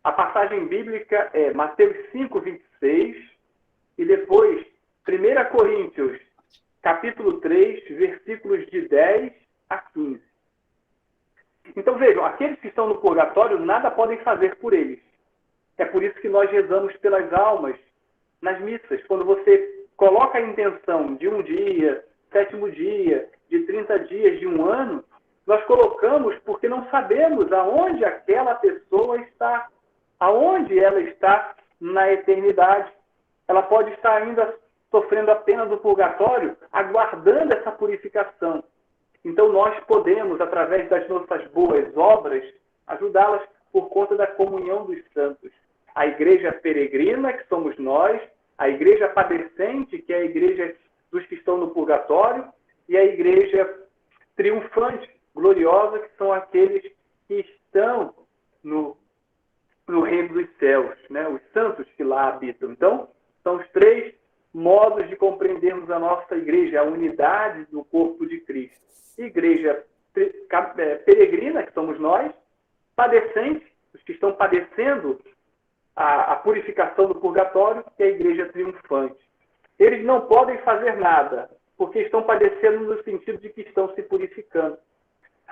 A passagem bíblica é Mateus 5, 26, e depois 1 Coríntios, capítulo 3, versículos de 10 a 15. Então vejam, aqueles que estão no purgatório nada podem fazer por eles. É por isso que nós rezamos pelas almas nas missas. Quando você coloca a intenção de um dia, 7º dia, de 30 dias, de um ano, nós colocamos porque não sabemos aonde aquela pessoa está, aonde ela está na eternidade. Ela pode estar ainda sofrendo a pena do purgatório, aguardando essa purificação. Então nós podemos, através das nossas boas obras, ajudá-las por conta da comunhão dos santos. A igreja peregrina, que somos nós, a igreja padecente, que é a igreja dos que estão no purgatório, e a igreja triunfante, gloriosa, que são aqueles que estão no reino dos céus, né? Os santos que lá habitam. Então, são os 3 modos de compreendermos a nossa igreja, a unidade do corpo de Cristo. Igreja peregrina, que somos nós, padecente, os que estão padecendo a purificação do purgatório, e a igreja triunfante. Eles não podem fazer nada, porque estão padecendo no sentido de que estão se purificando.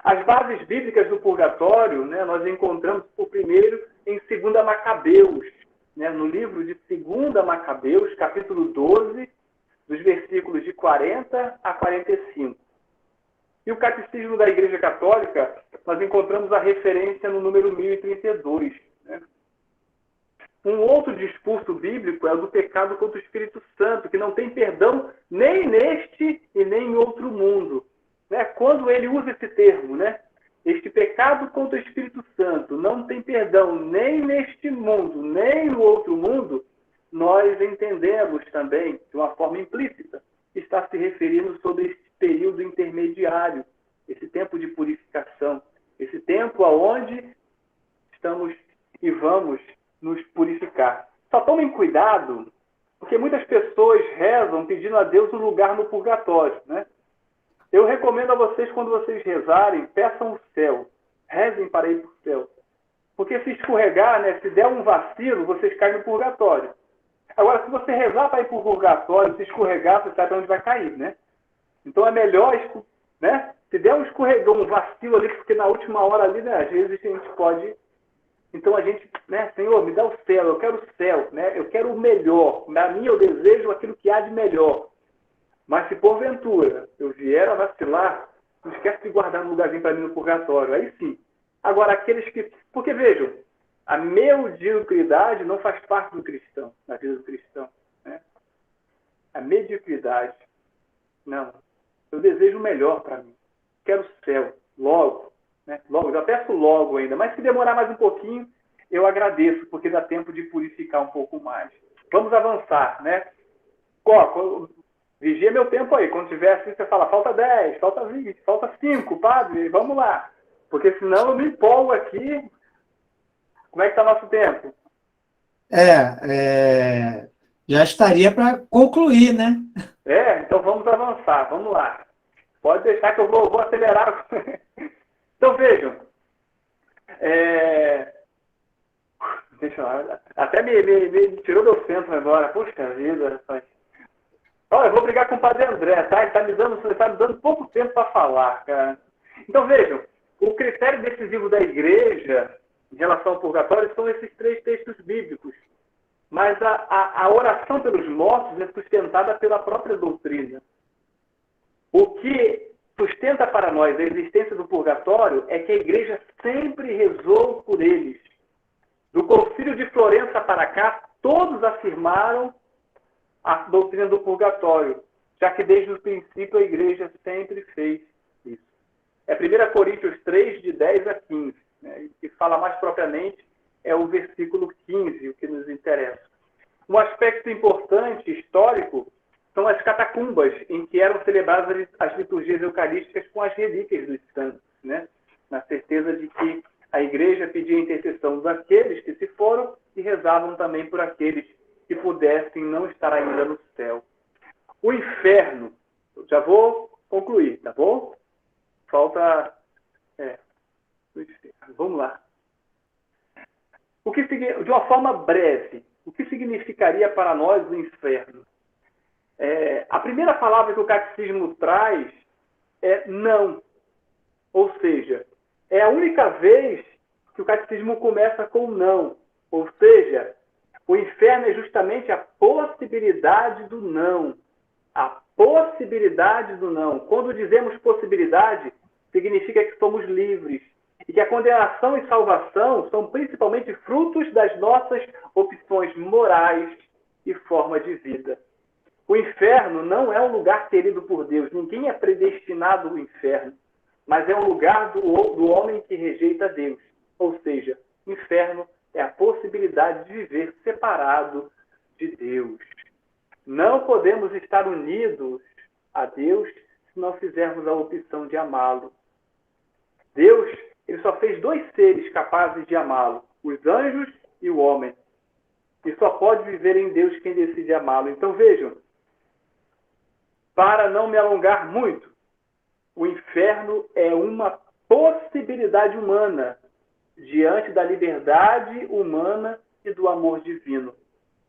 As bases bíblicas do purgatório, né, nós encontramos por primeiro em 2 Macabeus, né, no livro de 2 Macabeus, capítulo 12, dos versículos de 40 a 45. E o Catecismo da Igreja Católica, nós encontramos a referência no número 1032. Né? Um outro discurso bíblico é o do pecado contra o Espírito Santo, que não tem perdão nem neste e nem em outro mundo. Né? Quando ele usa esse termo, né? Este pecado contra o Espírito Santo não tem perdão nem neste mundo, nem no outro mundo, nós entendemos também, de uma forma implícita, que está se referindo sobre esse período intermediário, esse tempo de purificação, esse tempo aonde estamos e vamos nos purificar. Só tomem cuidado, porque muitas pessoas rezam pedindo a Deus um lugar no purgatório, né? Eu recomendo a vocês, quando vocês rezarem, peçam o céu. Rezem para ir para o céu. Porque se escorregar, né, se der um vacilo, vocês caem no purgatório. Agora, se você rezar para ir para o purgatório, se escorregar, você sabe onde vai cair, né? Então é melhor, né? Se der um escorregão, um vacilo ali, porque na última hora ali, né, às vezes a gente pode... Então a gente, né, Senhor, me dá o céu, eu quero o céu, né? Eu quero o melhor. Na minha eu desejo aquilo que há de melhor. Mas se porventura eu vier a vacilar, não esquece de guardar um lugarzinho para mim no purgatório. Aí sim. Agora, aqueles que... Porque, vejam, a mediocridade não faz parte do cristão, na vida do cristão. Né? A mediocridade. Não. Eu desejo o melhor para mim. Quero o céu. Logo. Né? Logo. Já peço logo ainda. Mas se demorar mais um pouquinho, eu agradeço, porque dá tempo de purificar um pouco mais. Vamos avançar, né? Vigia meu tempo aí. Quando tiver assim, você fala, falta 10, falta 20, falta 5, padre, vamos lá. Porque senão eu me empolgo aqui. Como é que está nosso tempo? Já estaria para concluir, né? Então vamos avançar, vamos lá. Pode deixar que eu vou acelerar. Então vejam, é, deixa eu, até me tirou do centro agora. Puxa vida, rapaz. Olha, eu vou brigar com o Padre André, tá? Ele tá me dando pouco tempo para falar, cara. Então vejam, o critério decisivo da igreja em relação ao purgatório são esses 3 textos bíblicos. Mas a oração pelos mortos é sustentada pela própria doutrina. O que sustenta para nós a existência do purgatório é que a igreja sempre rezou por eles. Do Concílio de Florença para cá, todos afirmaram a doutrina do purgatório, já que desde o princípio a igreja sempre fez isso. É 1 Coríntios 3, de 10 a 15, né? E que fala mais propriamente é o versículo 15, o que nos interessa. Um aspecto importante, histórico, são as catacumbas, em que eram celebradas as liturgias eucarísticas com as relíquias dos santos, né? Na certeza de que a igreja pedia a intercessão daqueles que se foram e rezavam também por aqueles que pudessem não estar ainda no céu. O inferno, já vou concluir, tá bom? Falta... vamos lá. De uma forma breve, o que significaria para nós o inferno? A primeira palavra que o catecismo traz é não. Ou seja, é a única vez que o catecismo começa com não. Ou seja, o inferno é justamente a possibilidade do não. A possibilidade do não. Quando dizemos possibilidade, significa que somos livres. E que a condenação e salvação são principalmente frutos das nossas opções morais e forma de vida. O inferno não é um lugar querido por Deus. Ninguém é predestinado ao inferno. Mas é um lugar do homem que rejeita Deus. Ou seja, o inferno é a possibilidade de viver separado de Deus. Não podemos estar unidos a Deus se não fizermos a opção de amá-lo. Deus, ele só fez 2 seres capazes de amá-lo, os anjos e o homem. E só pode viver em Deus quem decide amá-lo. Então vejam, para não me alongar muito, o inferno é uma possibilidade humana diante da liberdade humana e do amor divino.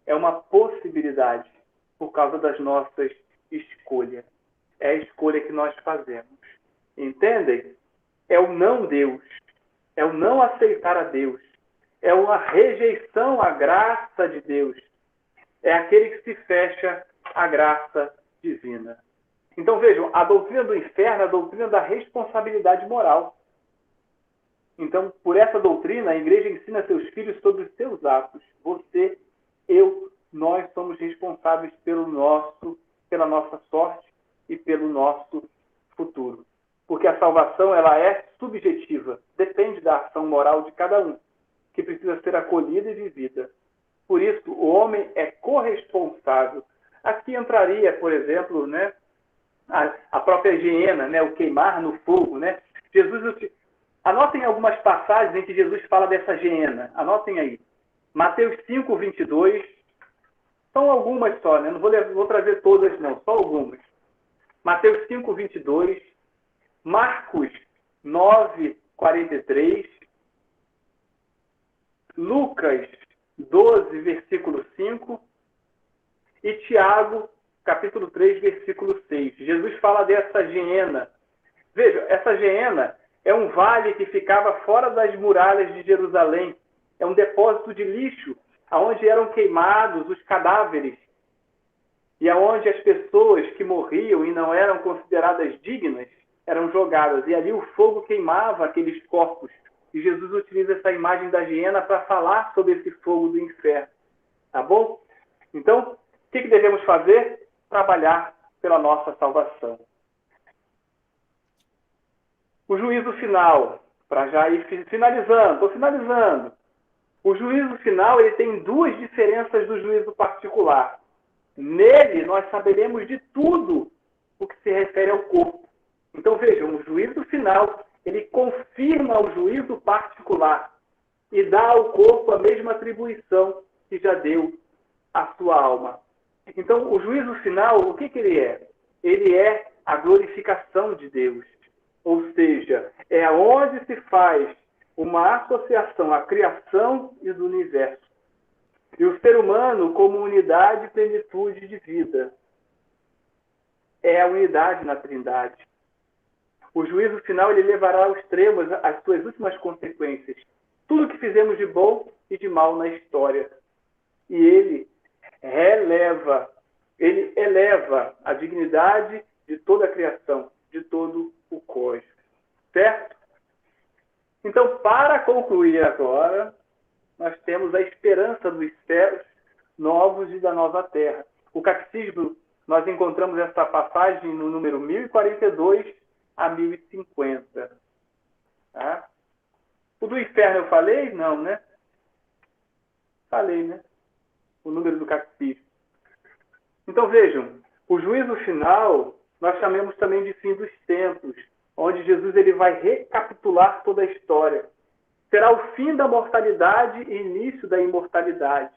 É uma possibilidade por causa das nossas escolhas. É a escolha que nós fazemos. Entendem? É o não Deus. É o não aceitar a Deus. É uma rejeição à graça de Deus. É aquele que se fecha à graça divina. Então vejam, a doutrina do inferno é a doutrina da responsabilidade moral. Então, por essa doutrina, a igreja ensina seus filhos sobre os seus atos. Você, eu, nós somos responsáveis pela nossa sorte e pelo nosso futuro. Porque a salvação ela é subjetiva, depende da ação moral de cada um, que precisa ser acolhida e vivida. Por isso, o homem é corresponsável. Aqui entraria, por exemplo, né, a própria higiena, né, o queimar no fogo. Né? Anotem algumas passagens em que Jesus fala dessa higiena. Anotem aí. Mateus 5, 22. São algumas só, né? Não vou trazer todas, não. Só algumas. Mateus 5, 22. Marcos 9, 43. Lucas 12, versículo 5. E Tiago, capítulo 3, versículo 6. Jesus fala dessa hiena. Veja, essa hiena é um vale que ficava fora das muralhas de Jerusalém. É um depósito de lixo, onde eram queimados os cadáveres e aonde as pessoas que morriam e não eram consideradas dignas eram jogadas. E ali o fogo queimava aqueles corpos. E Jesus utiliza essa imagem da hiena para falar sobre esse fogo do inferno. Tá bom? Então, o que devemos fazer? Trabalhar pela nossa salvação. O juízo final, para já ir finalizando, estou finalizando. O juízo final ele tem 2 diferenças do juízo particular. Nele, nós saberemos de tudo o que se refere ao corpo. Então, vejam, o juízo final, ele confirma o juízo particular e dá ao corpo a mesma atribuição que já deu a sua alma. Então, o juízo final, o que ele é? Ele é a glorificação de Deus. Ou seja, é onde se faz uma associação à criação e do universo. E o ser humano como unidade e plenitude de vida. É a unidade na Trindade. O juízo final ele levará ao extremo as suas últimas consequências. Tudo que fizemos de bom e de mal na história. E ele eleva a dignidade de toda a criação, de todo o cosmos. Certo? Então, para concluir agora, nós temos a esperança dos céus novos e da nova terra. O Catecismo, nós encontramos essa passagem no número 1042 a 1050. Tá? O do inferno eu falei? Não, né? Falei, né? O número do Catecismo. Então, vejam, o juízo final, nós chamamos também de fim dos tempos, onde Jesus ele vai recapitular toda a história. Será o fim da mortalidade e início da imortalidade.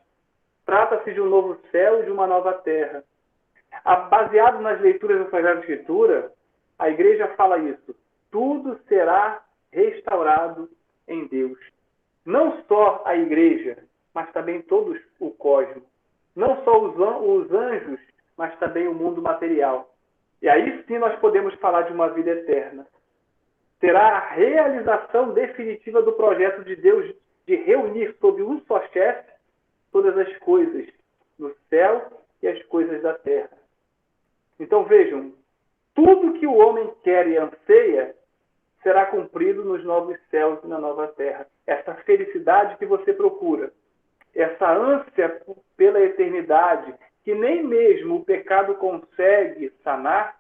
Trata-se de um novo céu e de uma nova terra. Baseado nas leituras da Sagrada Escritura, a Igreja fala isso. Tudo será restaurado em Deus. Não só a Igreja, mas também todo o cosmos. Não só os anjos, mas também o mundo material. E aí sim nós podemos falar de uma vida eterna. Será a realização definitiva do projeto de Deus de reunir sob um só chefe todas as coisas no céu e as coisas da terra. Então vejam, tudo que o homem quer e anseia será cumprido nos novos céus e na nova terra. Essa felicidade que você procura, essa ânsia pela eternidade, que nem mesmo o pecado consegue sanar,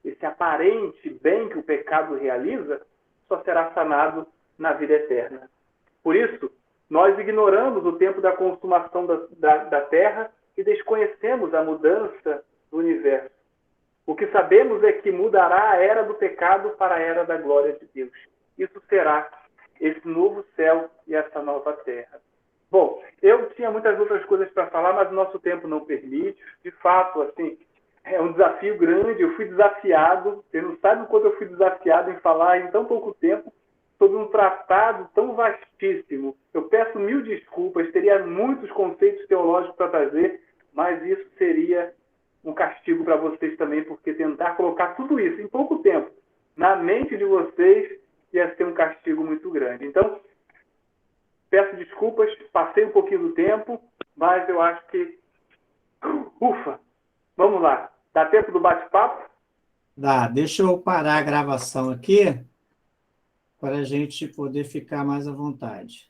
esse aparente bem que o pecado realiza, só será sanado na vida eterna. Por isso, nós ignoramos o tempo da consumação da terra e desconhecemos a mudança do universo. O que sabemos é que mudará a era do pecado para a era da glória de Deus. Isso será esse novo céu e essa nova terra. Bom, eu tinha muitas outras coisas para falar, mas o nosso tempo não permite. De fato, assim, é um desafio grande. Eu fui desafiado, você não sabe o quanto eu fui desafiado em falar em tão pouco tempo sobre um tratado tão vastíssimo. Eu peço 1000 desculpas, teria muitos conceitos teológicos para trazer, mas isso seria um castigo para vocês também, porque tentar colocar tudo isso em pouco tempo na mente de vocês ia ser um castigo muito grande. Então, peço desculpas, passei um pouquinho do tempo, mas eu acho que... Ufa! Vamos lá. Dá tempo do bate-papo? Dá. Deixa eu parar a gravação aqui para a gente poder ficar mais à vontade.